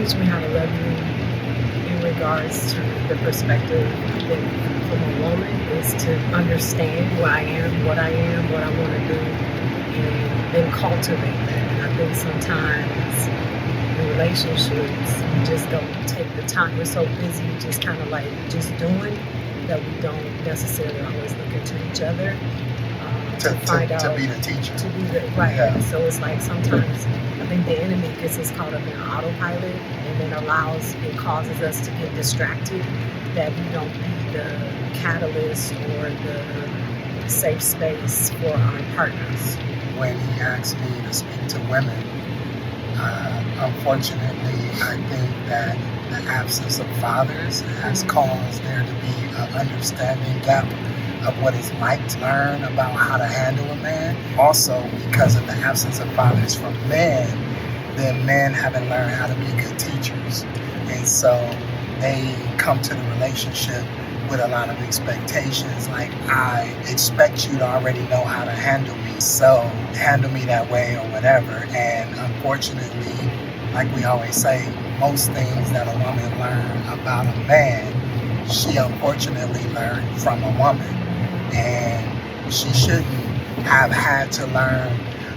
teach me how to love you in regards to the perspective from a woman is to understand who I am, what I am, what I want to do, and then cultivate that. And I think sometimes in relationships, we just don't take the time. We're so busy just kind of like just doing that we don't necessarily always look into each other to find out. To be the teacher. To be the, right. Yeah. So it's like sometimes I think the enemy gets us caught up in autopilot and then it causes us to get distracted, that we don't be the catalyst or the safe space for our partners. When he asked me to speak to women, unfortunately, I think that the absence of fathers has caused there to be an understanding gap of what it's like to learn about how to handle a man. Also, because of the absence of fathers from men, then men haven't learned how to be good teachers. And so they come to the relationship with a lot of expectations, like, I expect you to already know how to handle me, so handle me that way or whatever. And unfortunately, like we always say, most things that a woman learns about a man, she unfortunately learned from a woman. And she shouldn't have had to learn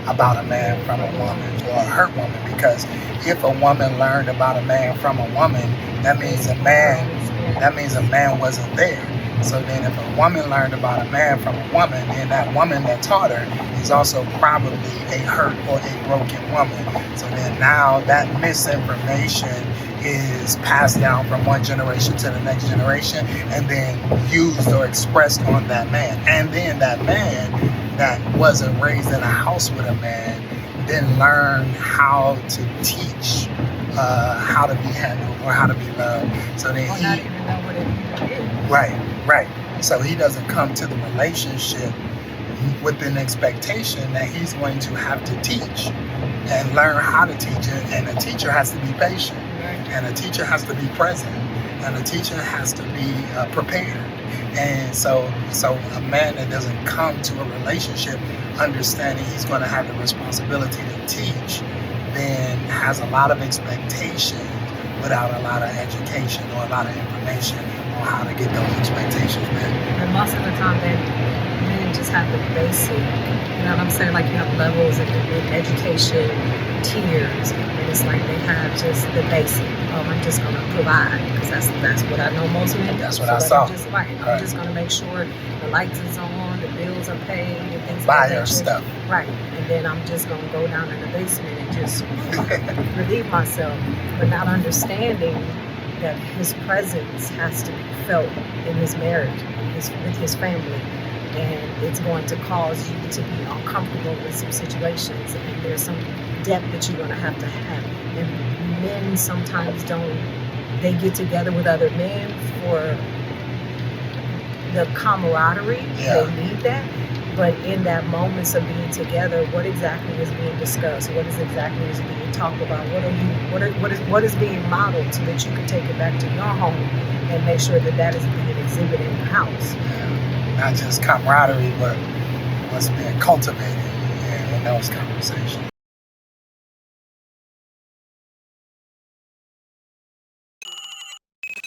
about a man from a woman or her woman, because if a woman learned about a man from a woman, that means a man wasn't there. So then if a woman learned about a man from a woman, then that woman that taught her is also probably a hurt or a broken woman. So then now that misinformation is passed down from one generation to the next generation and then used or expressed on that man. And then that man that wasn't raised in a house with a man then learn how to teach how to be handled or how to be loved. So then not even know what it is. Right. So he doesn't come to the relationship with an expectation that he's going to have to teach and learn how to teach it. And a teacher has to be patient, and a teacher has to be present, and a teacher has to be prepared. And so a man that doesn't come to a relationship understanding he's going to have the responsibility to teach, then has a lot of expectations without a lot of education or a lot of information on how to get those expectations met. And most of the time, men just have the basic, you know what I'm saying? Like, you have levels in education, tiers, and it's like they have just the basic. Oh, I'm just going to provide, because that's what I know most men do. That's what I saw. I'm just going to make sure the lights is on, the bills are paid, and things buy like that. Buy your stuff. Right. And then I'm just going to go down in the basement and just relieve myself, but not understanding that his presence has to be felt in his marriage, with his family. And it's going to cause you to be uncomfortable with some situations, and there's some depth that you're going to have. And men sometimes they get together with other men for the camaraderie. Yeah. They need that. But in that moments of being together, what exactly is being discussed? What is exactly is being talked about? What is being modeled, so that you can take it back to your home and make sure that is being exhibited in the house? Yeah. Not just camaraderie, but what's being cultivated in those conversations.